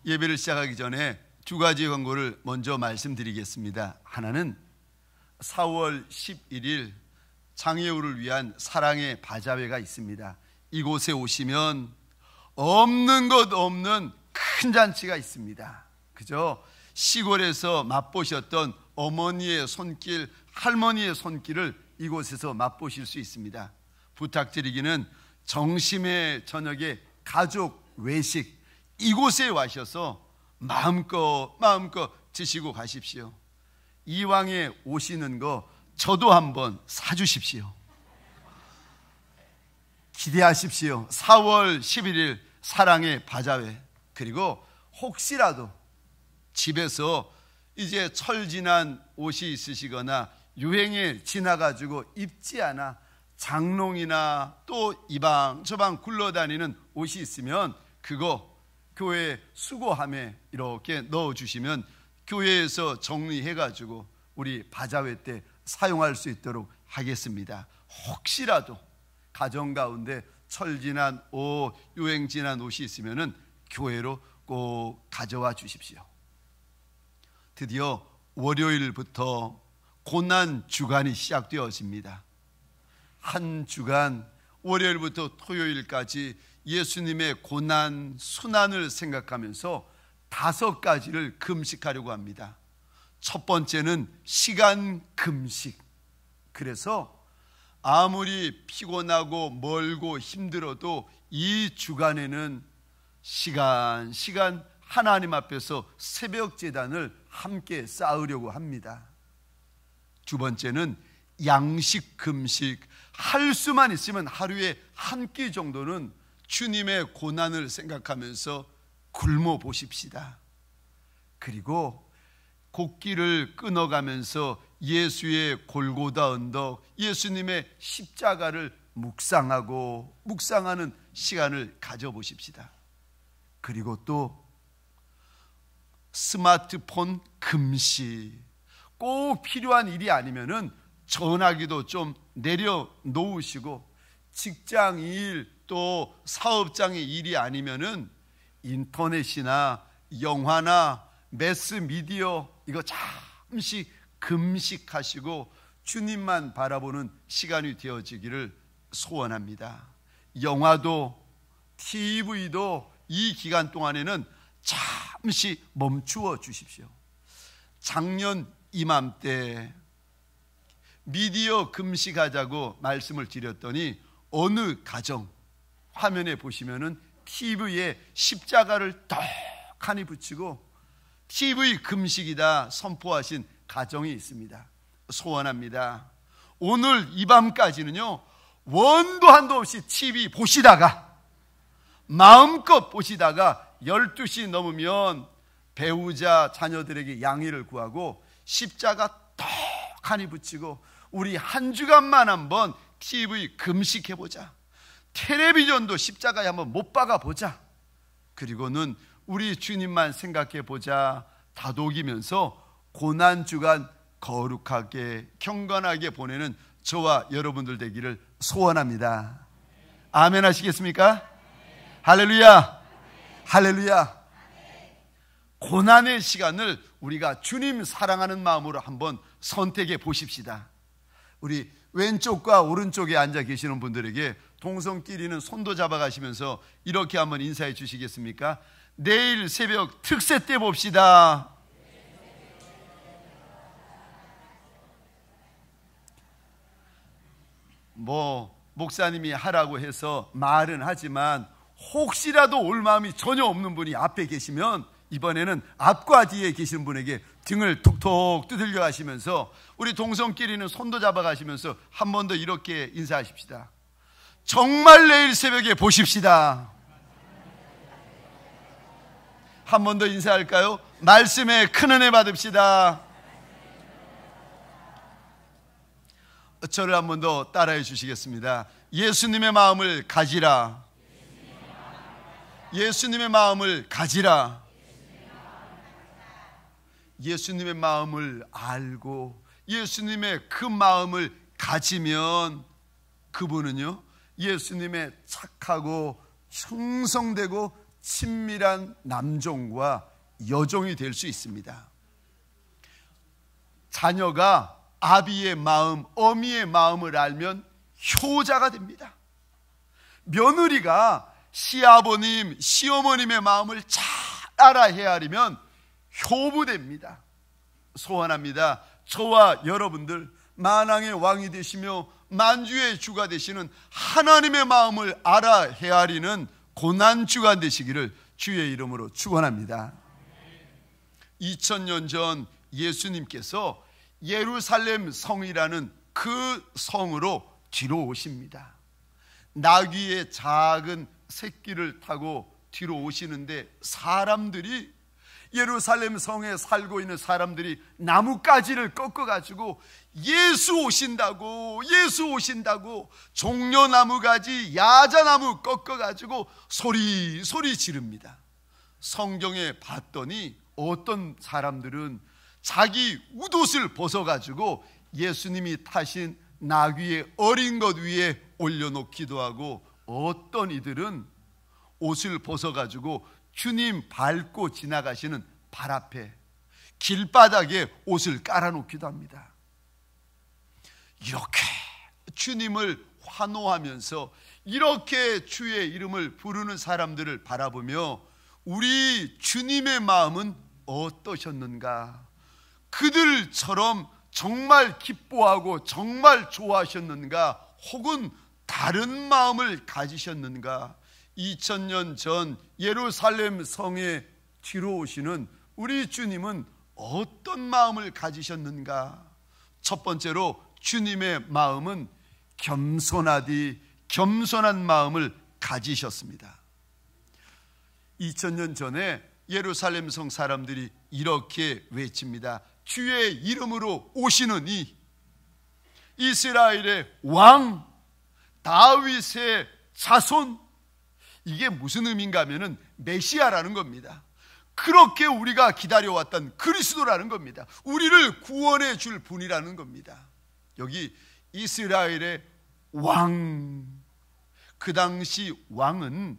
예배를 시작하기 전에 두 가지 광고를 먼저 말씀드리겠습니다. 하나는 4월 11일 장애우를 위한 사랑의 바자회가 있습니다. 이곳에 오시면 없는 것 없는 큰 잔치가 있습니다. 그죠? 시골에서 맛보셨던 어머니의 손길, 할머니의 손길을 이곳에서 맛보실 수 있습니다. 부탁드리기는 정심의 저녁에 가족 외식 이곳에 와셔서 마음껏 드시고 가십시오. 이왕에 오시는 거 저도 한번 사주십시오. 기대하십시오. 4월 11일 사랑의 바자회. 그리고 혹시라도 집에서 이제 철 지난 옷이 있으시거나 유행에 지나가지고 입지 않아 장롱이나 또 이방 저방 굴러다니는 옷이 있으면 그거 교회 수거함에 이렇게 넣어주시면 교회에서 정리해가지고 우리 바자회 때 사용할 수 있도록 하겠습니다. 혹시라도 가정 가운데 철 지난 옷, 유행 지난 옷이 있으면 교회로 꼭 가져와 주십시오. 드디어 월요일부터 고난 주간이 시작되었습니다. 한 주간 월요일부터 토요일까지 예수님의 고난, 순환을 생각하면서 5가지를 금식하려고 합니다. 첫 번째는 시간 금식. 그래서 아무리 피곤하고 멀고 힘들어도 이 주간에는 시간 하나님 앞에서 새벽 제단을 함께 쌓으려고 합니다. 두 번째는 양식 금식. 할 수만 있으면 하루에 한 끼 정도는 주님의 고난을 생각하면서 굶어 보십시다. 그리고 곡기를 끊어가면서 예수의 골고다 언덕, 예수님의 십자가를 묵상하는 시간을 가져보십시다. 그리고 또 스마트폰 금식. 꼭 필요한 일이 아니면은 전화기도 좀 내려놓으시고, 직장 일 또 사업장의 일이 아니면은 인터넷이나 영화나 매스미디어 이거 잠시 금식하시고 주님만 바라보는 시간이 되어지기를 소원합니다. 영화도 TV도 이 기간 동안에는 잠시 멈추어 주십시오. 작년 이맘때 미디어 금식하자고 말씀을 드렸더니 어느 가정 화면에 보시면은 TV에 십자가를 떡하니 붙이고 TV 금식이다 선포하신 가정이 있습니다. 소원합니다. 오늘 이 밤까지는요, 원도 한도 없이 TV 보시다가 마음껏 보시다가 12시 넘으면 배우자 자녀들에게 양해를 구하고 십자가 떡하니 붙이고 우리 한 주간만 한번 TV 금식해보자. 텔레비전도 십자가에 한번 못 박아보자. 그리고는 우리 주님만 생각해보자. 다독이면서 고난주간 거룩하게 경건하게 보내는 저와 여러분들 되기를 소원합니다. 아멘 하시겠습니까? 할렐루야, 할렐루야. 고난의 시간을 우리가 주님 사랑하는 마음으로 한번 선택해 보십시다. 우리 왼쪽과 오른쪽에 앉아 계시는 분들에게 동성끼리는 손도 잡아가시면서 이렇게 한번 인사해 주시겠습니까? 내일 새벽 특세 때 봅시다. 목사님이 하라고 해서 말은 하지만 혹시라도 올 마음이 전혀 없는 분이 앞에 계시면 이번에는 앞과 뒤에 계신 분에게 등을 톡톡 두들겨 가시면서 우리 동성끼리는 손도 잡아 가시면서 한 번 더 이렇게 인사하십시다. 정말 내일 새벽에 보십시다. 한 번 더 인사할까요? 말씀에 큰 은혜 받읍시다. 저를 한 번 더 따라해 주시겠습니다. 예수님의 마음을 가지라. 예수님의 마음을 가지라. 예수님의 마음을 알고 예수님의 그 마음을 가지면 그분은요, 예수님의 착하고 형성되고 친밀한 남종과 여종이 될 수 있습니다. 자녀가 아비의 마음, 어미의 마음을 알면 효자가 됩니다. 며느리가 시아버님, 시어머님의 마음을 잘 알아 헤아리면 효부됩니다. 소원합니다. 저와 여러분들 만왕의 왕이 되시며 만주의 주가 되시는 하나님의 마음을 알아 헤아리는 고난주가 되시기를 주의 이름으로 축원합니다. 2000년 전 예수님께서 예루살렘 성이라는 그 성으로 뒤로 오십니다. 나귀의 작은 새끼를 타고 뒤로 오시는데 사람들이, 예루살렘 성에 살고 있는 사람들이 나뭇가지를 꺾어가지고 예수 오신다고 종려나무가지, 야자나무 꺾어가지고 소리 지릅니다. 성경에 봤더니 어떤 사람들은 자기 웃옷을 벗어가지고 예수님이 타신 나귀의 어린 것 위에 올려놓기도 하고, 어떤 이들은 옷을 벗어가지고 주님 밟고 지나가시는 발 앞에 길바닥에 옷을 깔아놓기도 합니다. 이렇게 주님을 환호하면서 이렇게 주의 이름을 부르는 사람들을 바라보며 우리 주님의 마음은 어떠셨는가? 그들처럼 정말 기뻐하고 정말 좋아하셨는가? 혹은 다른 마음을 가지셨는가? 2000년 전 예루살렘 성에 뒤로 오시는 우리 주님은 어떤 마음을 가지셨는가? 첫 번째로 주님의 마음은 겸손한 마음을 가지셨습니다. 2000년 전에 예루살렘 성 사람들이 이렇게 외칩니다. 주의 이름으로 오시는 이 이스라엘의 왕, 다윗의 자손. 이게 무슨 의미인가 하면은 메시아라는 겁니다. 그렇게 우리가 기다려왔던 그리스도라는 겁니다. 우리를 구원해 줄 분이라는 겁니다. 여기 이스라엘의 왕, 그 당시 왕은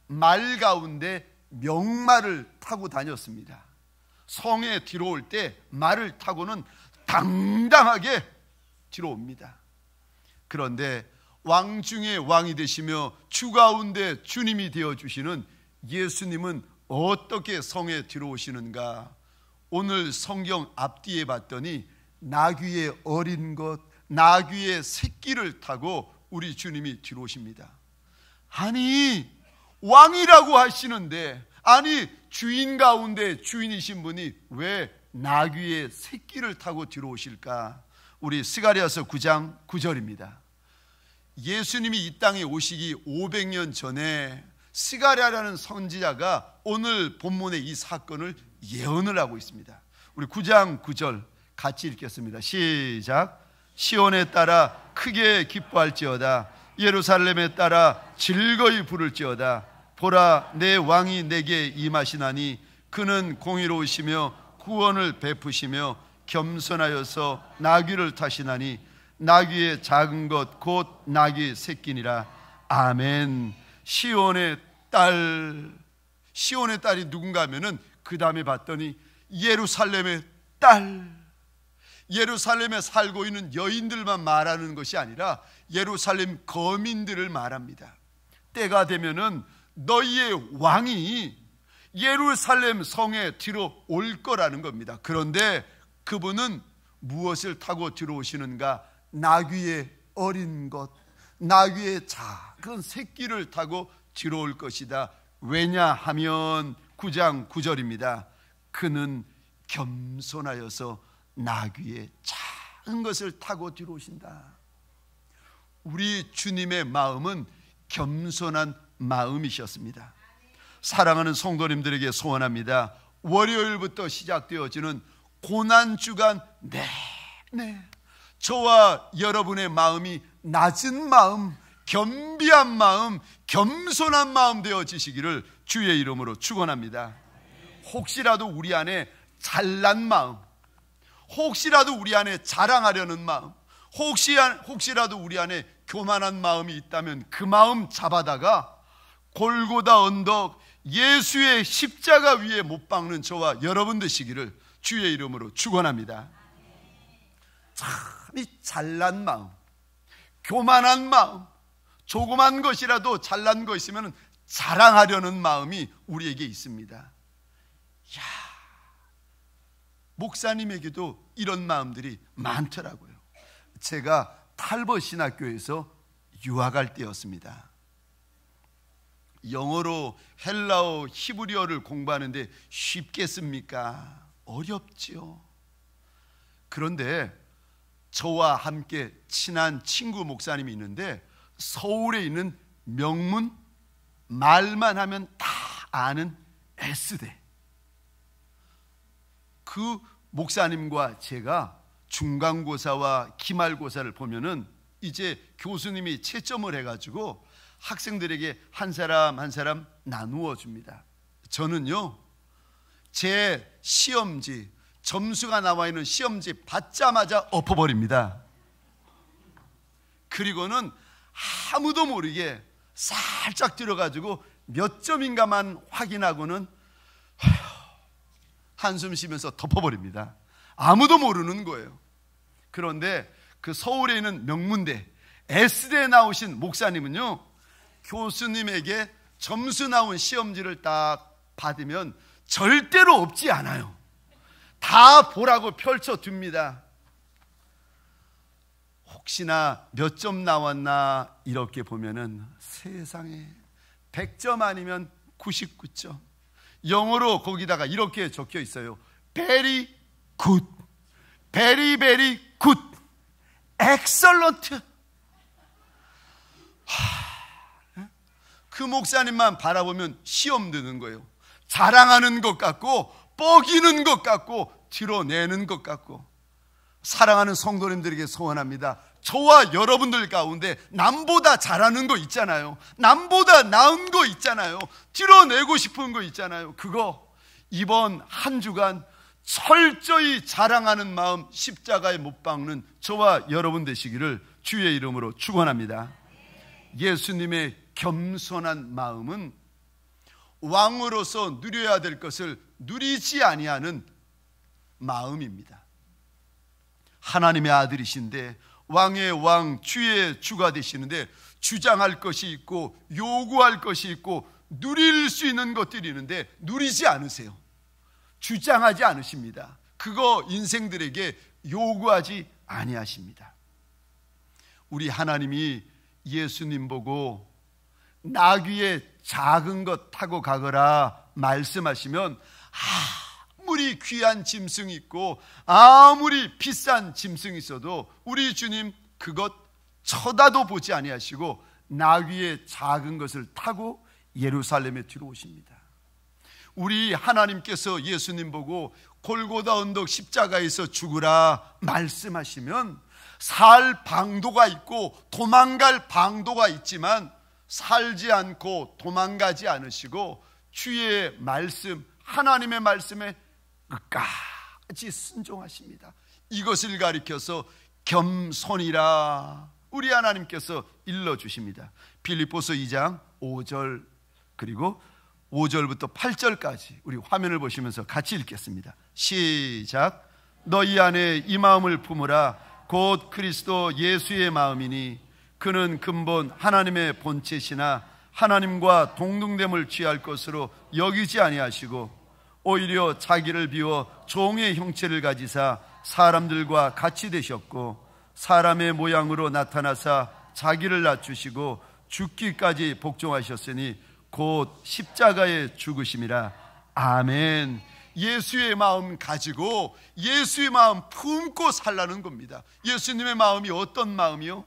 말 가운데 명말을 타고 다녔습니다. 성에 뒤로 올 때 말을 타고는 당당하게 뒤로 옵니다. 그런데 왕 중에 왕이 되시며 주 가운데 주님이 되어주시는 예수님은 어떻게 성에 뒤로 오시는가? 오늘 성경 앞뒤에 봤더니 나귀의 어린 것, 나귀의 새끼를 타고 우리 주님이 뒤로 오십니다. 아니, 왕이라고 하시는데, 아니 주인 가운데 주인이신 분이 왜 나귀의 새끼를 타고 뒤로 오실까? 우리 스가랴서 9장 9절입니다. 예수님이 이 땅에 오시기 500년 전에 스가랴라는 선지자가 오늘 본문의 이 사건을 예언을 하고 있습니다. 우리 9장 9절 같이 읽겠습니다. 시작. 시온에 따라 크게 기뻐할지어다. 예루살렘에 따라 즐거이 부를지어다. 보라, 내 왕이 내게 임하시나니 그는 공의로우시며 구원을 베푸시며 겸손하여서 나귀를 타시나니 나귀의 작은 것 곧 나귀의 새끼니라. 아멘. 시온의 딸, 시온의 딸이 누군가 하면은 그 다음에 봤더니 예루살렘의 딸, 예루살렘에 살고 있는 여인들만 말하는 것이 아니라 예루살렘 거민들을 말합니다. 때가 되면은 너희의 왕이 예루살렘 성에 뒤로 올 거라는 겁니다. 그런데 그분은 무엇을 타고 뒤로 오시는가? 나귀의 어린 것, 나귀의 작은 새끼를 타고 뒤로 올 것이다. 왜냐하면 9장 9절입니다. 그는 겸손하여서 나귀의 작은 것을 타고 뒤로 오신다. 우리 주님의 마음은 겸손한 마음이셨습니다. 사랑하는 성도님들에게 소원합니다. 월요일부터 시작되어지는 고난주간 내내 저와 여러분의 마음이 낮은 마음, 겸비한 마음, 겸손한 마음 되어지시기를 주의 이름으로 축원합니다. 혹시라도 우리 안에 잘난 마음, 혹시라도 우리 안에 자랑하려는 마음, 혹시라도 우리 안에 교만한 마음이 있다면 그 마음 잡아다가 골고다 언덕 예수의 십자가 위에 못 박는 저와 여러분 되시기를 주의 이름으로 축원합니다. 참 이 잘난 마음, 교만한 마음, 조그만 것이라도 잘난 거 있으면 자랑하려는 마음이 우리에게 있습니다. 야, 목사님에게도 이런 마음들이 많더라고요. 제가 탈버 신학교에서 유학할 때였습니다. 영어로 헬라어, 히브리어를 공부하는데 쉽겠습니까? 어렵지요. 그런데 저와 함께 친한 친구 목사님이 있는데 서울에 있는 명문, 말만 하면 다 아는 S대, 그 목사님과 제가 중간고사와 기말고사를 보면은 이제 교수님이 채점을 해가지고 학생들에게 한 사람 한 사람 나누어 줍니다. 저는요, 제 시험지, 점수가 나와 있는 시험지 받자마자 엎어버립니다. 그리고는 아무도 모르게 살짝 들어가지고 몇 점인가만 확인하고는 한숨 쉬면서 덮어버립니다. 아무도 모르는 거예요. 그런데 그 서울에 있는 명문대 S대에 나오신 목사님은요, 교수님에게 점수 나온 시험지를 딱 받으면 절대로 없지 않아요. 다 보라고 펼쳐둡니다. 혹시나 몇 점 나왔나 이렇게 보면은 세상에 100점 아니면 99점. 영어로 거기다가 이렇게 적혀 있어요. Very good, very very good, excellent. 그 목사님만 바라보면 시험 드는 거예요. 자랑하는 것 같고 뻐기는 것 같고 드러내는 것 같고. 사랑하는 성도님들에게 소원합니다. 저와 여러분들 가운데 남보다 잘하는 거 있잖아요. 남보다 나은 거 있잖아요. 드러내고 싶은 거 있잖아요. 그거 이번 한 주간 철저히 자랑하는 마음 십자가에 못 박는 저와 여러분 되시기를 주의 이름으로 축원합니다. 예수님의 겸손한 마음은 왕으로서 누려야 될 것을 누리지 아니하는 마음입니다. 하나님의 아들이신데 왕의 왕, 주의 주가 되시는데 주장할 것이 있고 요구할 것이 있고 누릴 수 있는 것들이 있는데 누리지 않으세요. 주장하지 않으십니다. 그거 인생들에게 요구하지 아니하십니다. 우리 하나님이 예수님 보고 나귀의 작은 것 타고 가거라 말씀하시면 아무리 귀한 짐승이 있고 아무리 비싼 짐승이 있어도 우리 주님 그것 쳐다도 보지 아니하시고 나귀의 작은 것을 타고 예루살렘에 들어오십니다. 우리 하나님께서 예수님 보고 골고다 언덕 십자가에서 죽으라 말씀하시면 살 방도가 있고 도망갈 방도가 있지만 살지 않고 도망가지 않으시고 주의 말씀, 하나님의 말씀에 끝까지 순종하십니다. 이것을 가리켜서 겸손이라 우리 하나님께서 일러주십니다. 빌립보서 2장 5절 그리고 5절부터 8절까지 우리 화면을 보시면서 같이 읽겠습니다. 시작. 너희 안에 이 마음을 품으라. 곧 그리스도 예수의 마음이니 그는 근본 하나님의 본체시나 하나님과 동등됨을 취할 것으로 여기지 아니하시고 오히려 자기를 비워 종의 형체를 가지사 사람들과 같이 되셨고 사람의 모양으로 나타나사 자기를 낮추시고 죽기까지 복종하셨으니 곧 십자가에 죽으심이라. 아멘. 예수의 마음 가지고 예수의 마음 품고 살라는 겁니다. 예수님의 마음이 어떤 마음이요?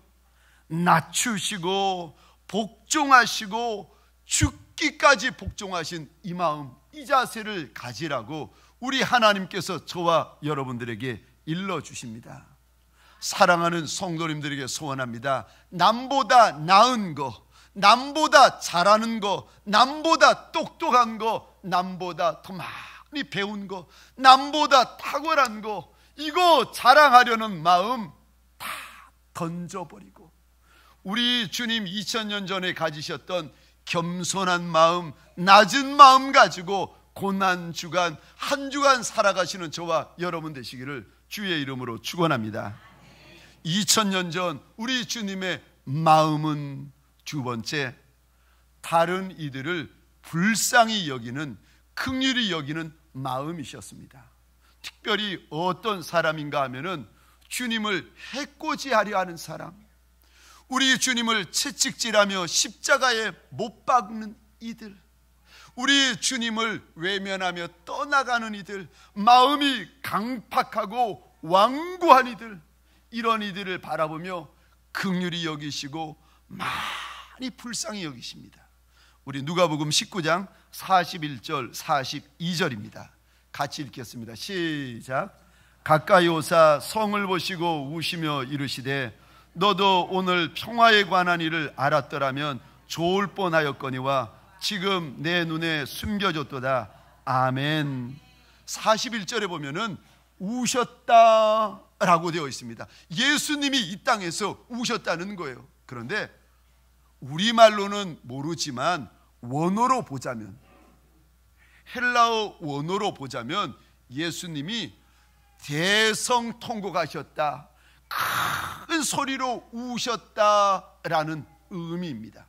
낮추시고 복종하시고 죽기까지 복종하신 이 마음, 이 자세를 가지라고 우리 하나님께서 저와 여러분들에게 일러주십니다. 사랑하는 성도님들에게 소원합니다. 남보다 나은 거, 남보다 잘하는 거, 남보다 똑똑한 거, 남보다 더 많이 배운 거, 남보다 탁월한 거, 이거 자랑하려는 마음 다 던져버리고 우리 주님 2000년 전에 가지셨던 겸손한 마음, 낮은 마음 가지고 고난 주간 한 주간 살아가시는 저와 여러분 되시기를 주의 이름으로 축원합니다. 2000년 전 우리 주님의 마음은 두 번째, 다른 이들을 불쌍히 여기는, 긍휼히 여기는 마음이셨습니다. 특별히 어떤 사람인가 하면은 주님을 해코지하려 하는 사람, 우리 주님을 채찍질하며 십자가에 못 박는 이들, 우리 주님을 외면하며 떠나가는 이들, 마음이 강팍하고 완고한 이들, 이런 이들을 바라보며 긍휼히 여기시고 많이 불쌍히 여기십니다. 우리 누가복음 19장 41절 42절입니다. 같이 읽겠습니다. 시작. 가까이 오사 성을 보시고 우시며 이르시되 너도 오늘 평화에 관한 일을 알았더라면 좋을 뻔하였거니와 지금 내 눈에 숨겨졌도다. 아멘. 41절에 보면은 우셨다라고 되어 있습니다. 예수님이 이 땅에서 우셨다는 거예요. 그런데 우리말로는 모르지만 원어로 보자면, 헬라어 원어로 보자면 예수님이 대성통곡하셨다, 큰 소리로 우셨다라는 의미입니다.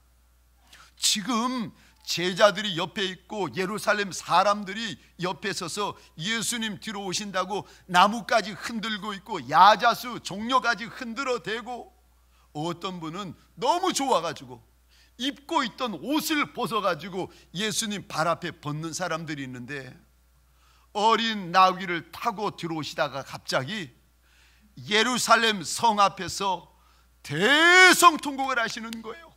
지금 제자들이 옆에 있고 예루살렘 사람들이 옆에 서서 예수님 뒤로 오신다고 나무까지 흔들고 있고 야자수 종려까지 흔들어 대고, 어떤 분은 너무 좋아가지고 입고 있던 옷을 벗어가지고 예수님 발 앞에 벗는 사람들이 있는데, 어린 나귀를 타고 들어오시다가 갑자기 예루살렘 성 앞에서 대성통곡을 하시는 거예요.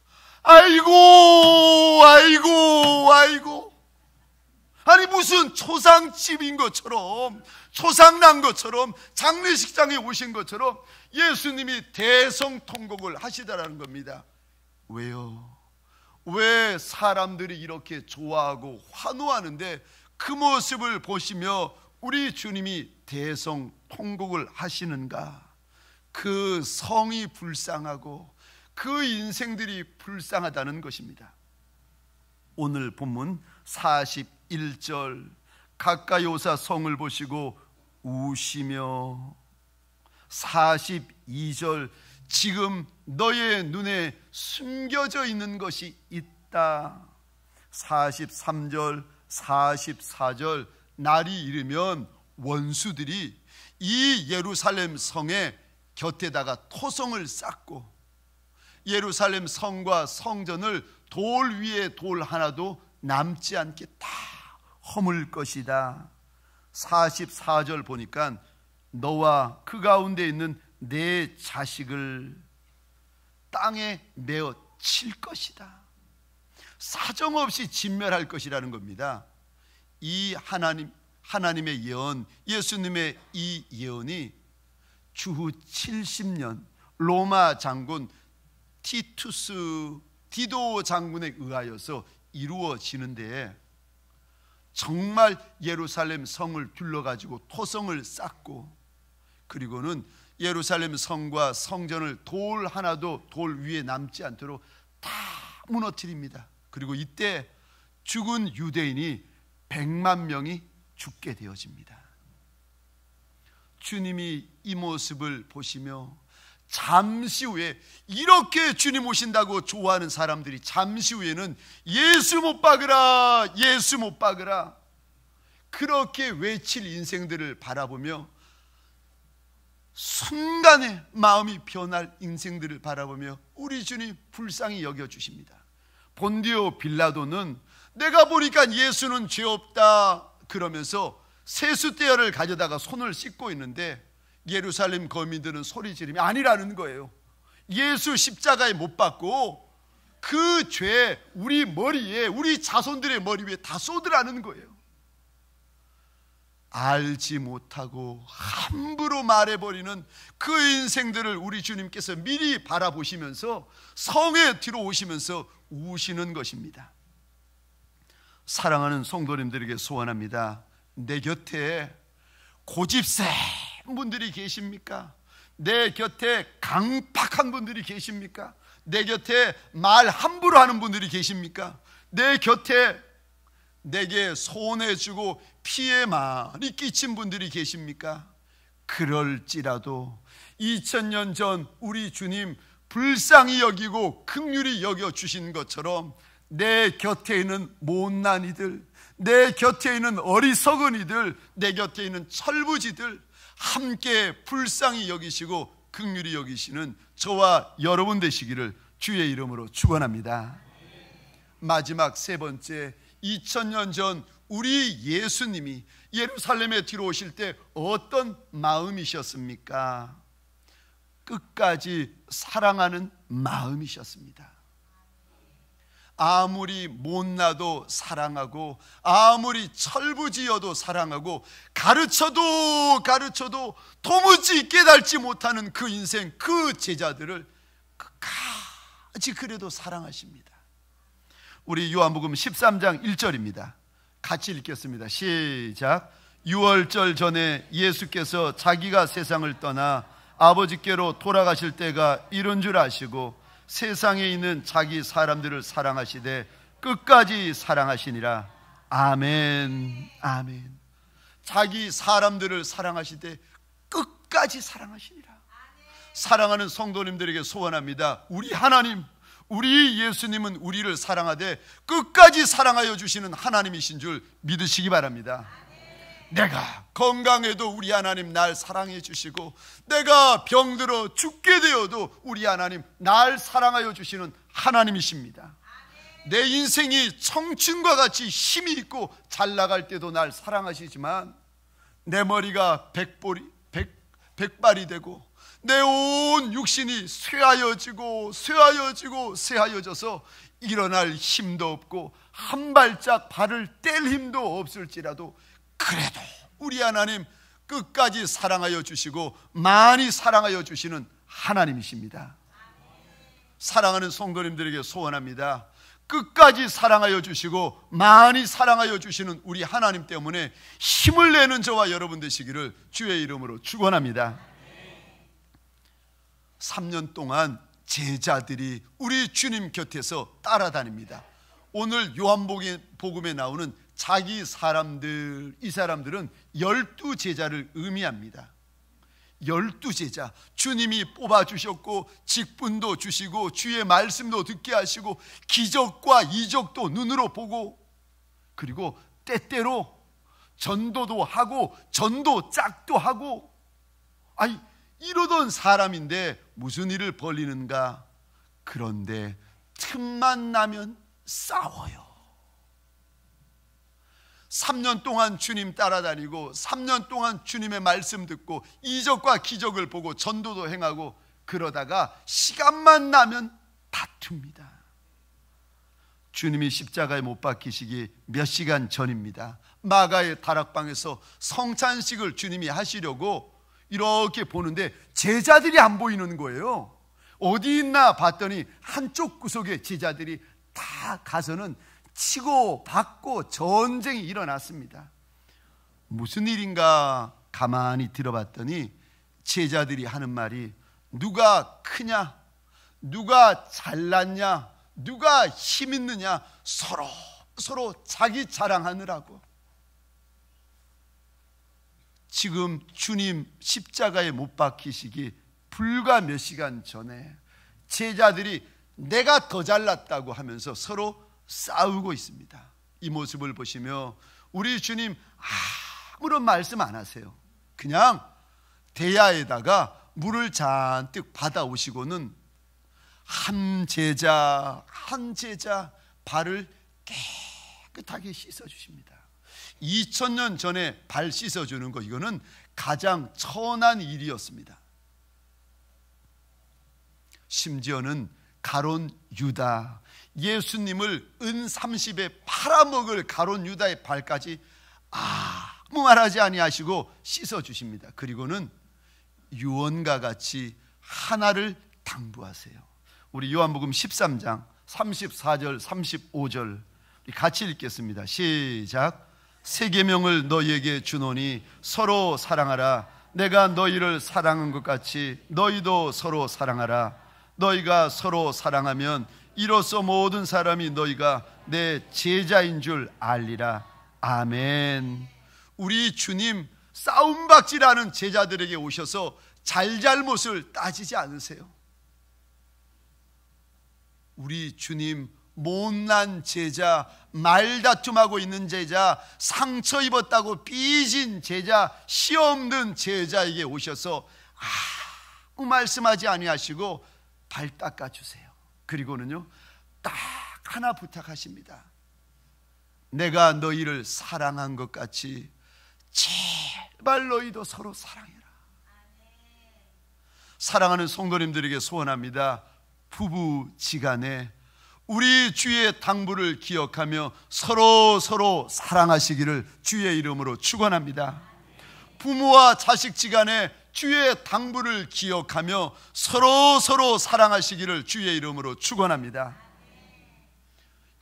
아이고 아이고 아이고. 아니 무슨 초상집인 것처럼, 초상난 것처럼, 장례식장에 오신 것처럼 예수님이 대성통곡을 하시더라는 겁니다. 왜요? 왜 사람들이 이렇게 좋아하고 환호하는데 그 모습을 보시며 우리 주님이 대성통곡을 하시는가? 그 성이 불쌍하고 그 인생들이 불쌍하다는 것입니다. 오늘 본문 41절, 가까이 오사 성을 보시고 우시며, 42절, 지금 너의 눈에 숨겨져 있는 것이 있다. 43절, 44절, 날이 이르면 원수들이 이 예루살렘 성의 곁에다가 토성을 쌓고 예루살렘 성과 성전을 돌 위에 돌 하나도 남지 않게 다 허물 것이다. 44절 보니까 너와 그 가운데 있는 내 자식을 땅에 메어 칠 것이다. 사정없이 진멸할 것이라는 겁니다. 이 하나님의 예언, 예수님의 이 예언이 주후 70년 로마 장군 디도 장군에 의하여서 이루어지는데, 정말 예루살렘 성을 둘러가지고 토성을 쌓고, 그리고는 예루살렘 성과 성전을 돌 하나도 돌 위에 남지 않도록 다 무너뜨립니다. 그리고 이때 죽은 유대인이 100만 명이 죽게 되어집니다. 주님이 이 모습을 보시며 잠시 후에, 이렇게 주님 오신다고 좋아하는 사람들이 잠시 후에는 예수 못 박으라, 예수 못 박으라, 그렇게 외칠 인생들을 바라보며, 순간에 마음이 변할 인생들을 바라보며 우리 주님 불쌍히 여겨주십니다. 본디오 빌라도는 내가 보니까 예수는 죄 없다 그러면서 세숫대야를 가져다가 손을 씻고 있는데, 예루살렘 거민들은 소리 지르며 아니라는 거예요. 예수 십자가에 못 박고 그 죄 우리 머리에, 우리 자손들의 머리 위에 다 쏟으라는 거예요. 알지 못하고 함부로 말해버리는 그 인생들을 우리 주님께서 미리 바라보시면서 성에 들어오시면서 우시는 것입니다. 사랑하는 성도님들에게 소원합니다. 내 곁에 고집센 분들이 계십니까? 내 곁에 강팍한 분들이 계십니까? 내 곁에 말 함부로 하는 분들이 계십니까? 내 곁에 내게 손해주고 피해 많이 끼친 분들이 계십니까? 그럴지라도 2000년 전 우리 주님 불쌍히 여기고 긍휼히 여겨주신 것처럼 내 곁에 있는 못난 이들, 내 곁에 있는 어리석은 이들, 내 곁에 있는 철부지들 함께 불쌍히 여기시고 긍휼히 여기시는 저와 여러분 되시기를 주의 이름으로 축원합니다. 마지막 세 번째, 2000년 전 우리 예수님이 예루살렘에 들어오실 때 어떤 마음이셨습니까? 끝까지 사랑하는 마음이셨습니다. 아무리 못나도 사랑하고 아무리 철부지어도 사랑하고 가르쳐도 도무지 깨달지 못하는 그 인생, 그 제자들을 끝까지 그래도 사랑하십니다. 우리 요한복음 13장 1절입니다. 같이 읽겠습니다. 시작. 유월절 전에 예수께서 자기가 세상을 떠나 아버지께로 돌아가실 때가 이른 줄 아시고 세상에 있는 자기 사람들을 사랑하시되 끝까지 사랑하시니라. 아멘, 아멘. 자기 사람들을 사랑하시되 끝까지 사랑하시니라. 사랑하는 성도님들에게 소원합니다. 우리 하나님, 우리 예수님은 우리를 사랑하되 끝까지 사랑하여 주시는 하나님이신 줄 믿으시기 바랍니다. 내가 건강해도 우리 하나님 날 사랑해 주시고, 내가 병들어 죽게 되어도 우리 하나님 날 사랑하여 주시는 하나님이십니다. 내 인생이 청춘과 같이 힘이 있고 잘 나갈 때도 날 사랑하시지만, 내 머리가 백발이 되고 내 온 육신이 쇠하여져서 일어날 힘도 없고 한 발짝 발을 뗄 힘도 없을지라도 그래도 우리 하나님 끝까지 사랑하여 주시고 많이 사랑하여 주시는 하나님이십니다. 사랑하는 성도님들에게 소원합니다. 끝까지 사랑하여 주시고 많이 사랑하여 주시는 우리 하나님 때문에 힘을 내는 저와 여러분 되시기를 주의 이름으로 축원합니다. 3년 동안 제자들이 우리 주님 곁에서 따라다닙니다. 오늘 요한복음에 나오는 자기 사람들, 이 사람들은 12제자를 의미합니다. 12제자, 주님이 뽑아주셨고 직분도 주시고 주의 말씀도 듣게 하시고 기적과 이적도 눈으로 보고, 그리고 때때로 전도도 하고 전도 짝도 하고, 이러던 사람인데 무슨 일을 벌이는가? 그런데 틈만 나면 싸워요. 3년 동안 주님 따라다니고 3년 동안 주님의 말씀 듣고 이적과 기적을 보고 전도도 행하고, 그러다가 시간만 나면 다툽니다. 주님이 십자가에 못 박히시기 몇 시간 전입니다. 마가의 다락방에서 성찬식을 주님이 하시려고 이렇게 보는데 제자들이 안 보이는 거예요. 어디 있나 봤더니 한쪽 구석에 제자들이 다 가서는 치고 받고 전쟁이 일어났습니다. 무슨 일인가 가만히 들어봤더니 제자들이 하는 말이, 누가 크냐, 누가 잘났냐, 누가 힘 있느냐, 서로 자기 자랑하느라고. 지금 주님 십자가에 못 박히시기 불과 몇 시간 전에 제자들이 내가 더 잘났다고 하면서 서로 싸우고 있습니다. 이 모습을 보시며 우리 주님 아무런 말씀 안 하세요. 그냥 대야에다가 물을 잔뜩 받아오시고는 한 제자 발을 깨끗하게 씻어주십니다. 2000년 전에 발 씻어주는 거, 이거는 가장 천한 일이었습니다. 심지어는 가론 유다, 예수님을 은 30에 팔아먹을 가론 유다의 발까지 아무 말하지 아니하시고 씻어주십니다. 그리고는 유언과 같이 하나를 당부하세요. 우리 요한복음 13장 34절 35절 같이 읽겠습니다. 시작. 새 계명을 너희에게 주노니 서로 사랑하라. 내가 너희를 사랑한 것 같이 너희도 서로 사랑하라. 너희가 서로 사랑하면 이로써 모든 사람이 너희가 내 제자인 줄 알리라. 아멘. 우리 주님 싸움박질하는 제자들에게 오셔서 잘잘못을 따지지 않으세요. 우리 주님 못난 제자, 말다툼하고 있는 제자, 상처 입었다고 삐진 제자, 시험 든 제자에게 오셔서 아무 말씀하지 아니하시고 발 닦아주세요. 그리고는요 딱 하나 부탁하십니다. 내가 너희를 사랑한 것 같이 제발 너희도 서로 사랑해라. 사랑하는 성도님들에게 소원합니다. 부부지간에 우리 주의 당부를 기억하며 서로 사랑하시기를 주의 이름으로 축원합니다. 부모와 자식지간에 주의 당부를 기억하며 서로 사랑하시기를 주의 이름으로 축원합니다.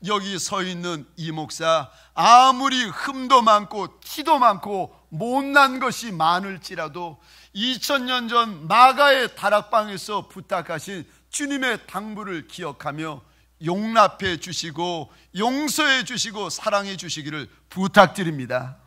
여기 서 있는 이 목사, 아무리 흠도 많고 티도 많고 못난 것이 많을지라도 2000년 전 마가의 다락방에서 부탁하신 주님의 당부를 기억하며 용납해 주시고 용서해 주시고 사랑해 주시기를 부탁드립니다.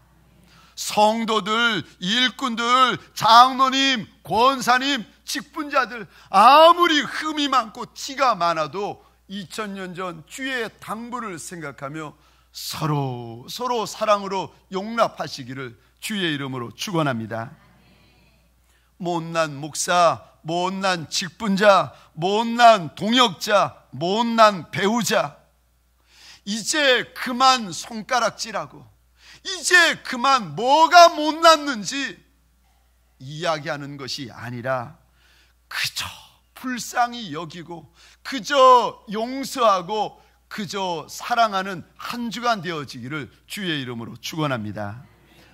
성도들, 일꾼들, 장로님, 권사님, 직분자들, 아무리 흠이 많고 티가 많아도 2000년 전 주의 당부를 생각하며 서로 사랑으로 용납하시기를 주의 이름으로 축원합니다. 못난 목사, 못난 직분자, 못난 동역자, 못난 배우자, 이제 그만 손가락질하고 이제 그만 뭐가 못났는지 이야기하는 것이 아니라 그저 불쌍히 여기고 그저 용서하고 그저 사랑하는 한 주간 되어지기를 주의 이름으로 축원합니다.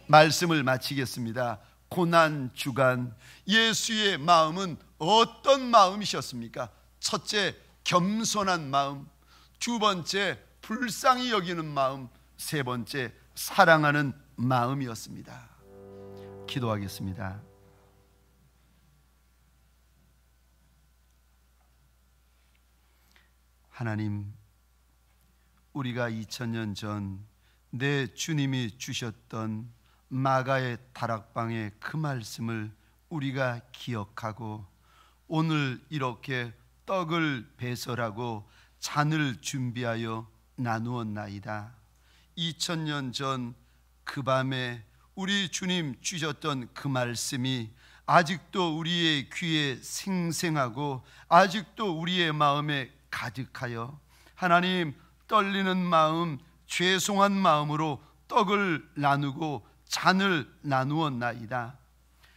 말씀을 마치겠습니다. 고난주간 예수의 마음은 어떤 마음이셨습니까? 첫째, 겸손한 마음. 두 번째, 불쌍히 여기는 마음. 세 번째, 사랑하는 마음이었습니다. 기도하겠습니다. 하나님, 우리가 2000년 전 내 주님이 주셨던 마가의 다락방의 그 말씀을 우리가 기억하고 오늘 이렇게 떡을 배설하고 잔을 준비하여 나누었나이다. 2000년 전 그 밤에 우리 주님 주셨던 그 말씀이 아직도 우리의 귀에 생생하고 아직도 우리의 마음에 가득하여 하나님, 떨리는 마음, 죄송한 마음으로 떡을 나누고 잔을 나누었나이다.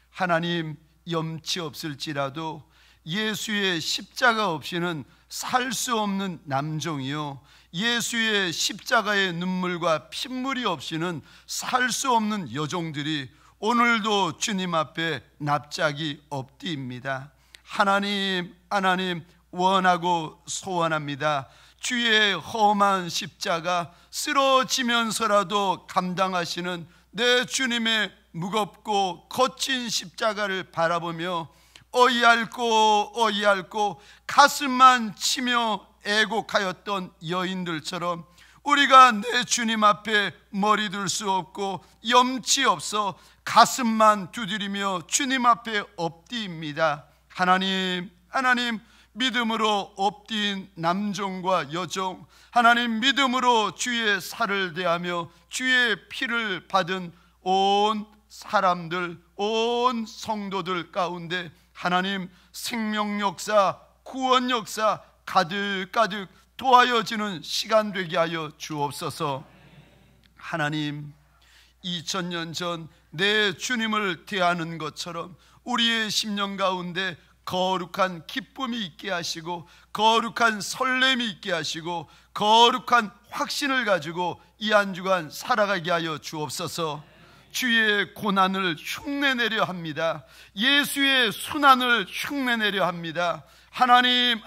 하나님, 염치 없을지라도 예수의 십자가 없이는 살 수 없는 남종이요, 예수의 십자가의 눈물과 핏물이 없이는 살 수 없는 여종들이 오늘도 주님 앞에 납작이 엎드립니다. 하나님 원하고 소원합니다. 주의 험한 십자가 쓰러지면서라도 감당하시는 내 주님의 무겁고 거친 십자가를 바라보며 어이할고 가슴만 치며 애곡하였던 여인들처럼 우리가 내 주님 앞에 머리 들 수 없고 염치 없어 가슴만 두드리며 주님 앞에 엎드립니다. 하나님, 믿음으로 엎드린 남종과 여종, 하나님, 믿음으로 주의 살을 대하며 주의 피를 받은 온 사람들, 온 성도들 가운데 하나님, 생명 역사, 구원 역사 가득 도와여지는 시간 되게 하여 주옵소서. 하나님, 2000년 전 내 주님을 대하는 것처럼 우리의 심령 가운데 거룩한 기쁨이 있게 하시고 거룩한 설렘이 있게 하시고 거룩한 확신을 가지고 이 한 주간 살아가게 하여 주옵소서. 주의 고난을 흉내내려 합니다. 예수의 순환을 흉내내려 합니다. 하나님,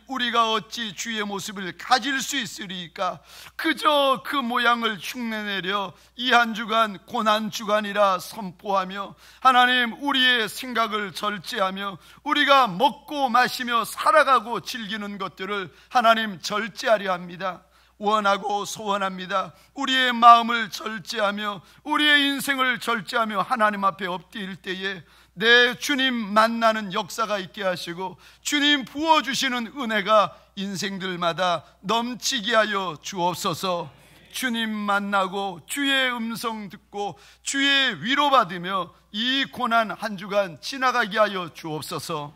우리가 어찌 주의 모습을 가질 수 있으리까? 그저 그 모양을 흉내내려 이 한 주간 고난 주간이라 선포하며, 하나님, 우리의 생각을 절제하며 우리가 먹고 마시며 살아가고 즐기는 것들을 하나님 절제하려 합니다. 원하고 소원합니다. 우리의 마음을 절제하며 우리의 인생을 절제하며 하나님 앞에 엎드릴 때에 내 주님 만나는 역사가 있게 하시고, 주님 부어주시는 은혜가 인생들마다 넘치게 하여 주옵소서. 주님 만나고 주의 음성 듣고 주의 위로받으며 이 고난 한 주간 지나가게 하여 주옵소서.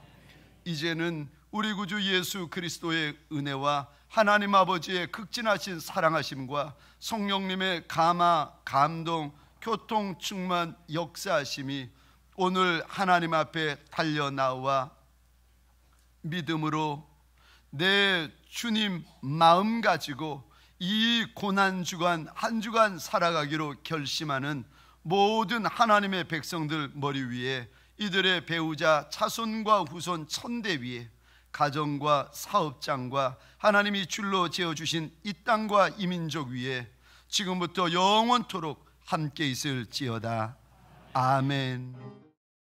이제는 우리 구주 예수 그리스도의 은혜와 하나님 아버지의 극진하신 사랑하심과 성령님의 감화, 감동, 교통, 충만, 역사하심이 오늘 하나님 앞에 달려나와 믿음으로 내 주님 마음 가지고 이 고난주간 한 주간 살아가기로 결심하는 모든 하나님의 백성들 머리 위에, 이들의 배우자 자손과 후손 천대 위에, 가정과 사업장과 하나님이 줄로 지어주신 이 땅과 이 민족 위에 지금부터 영원토록 함께 있을지어다. 아멘.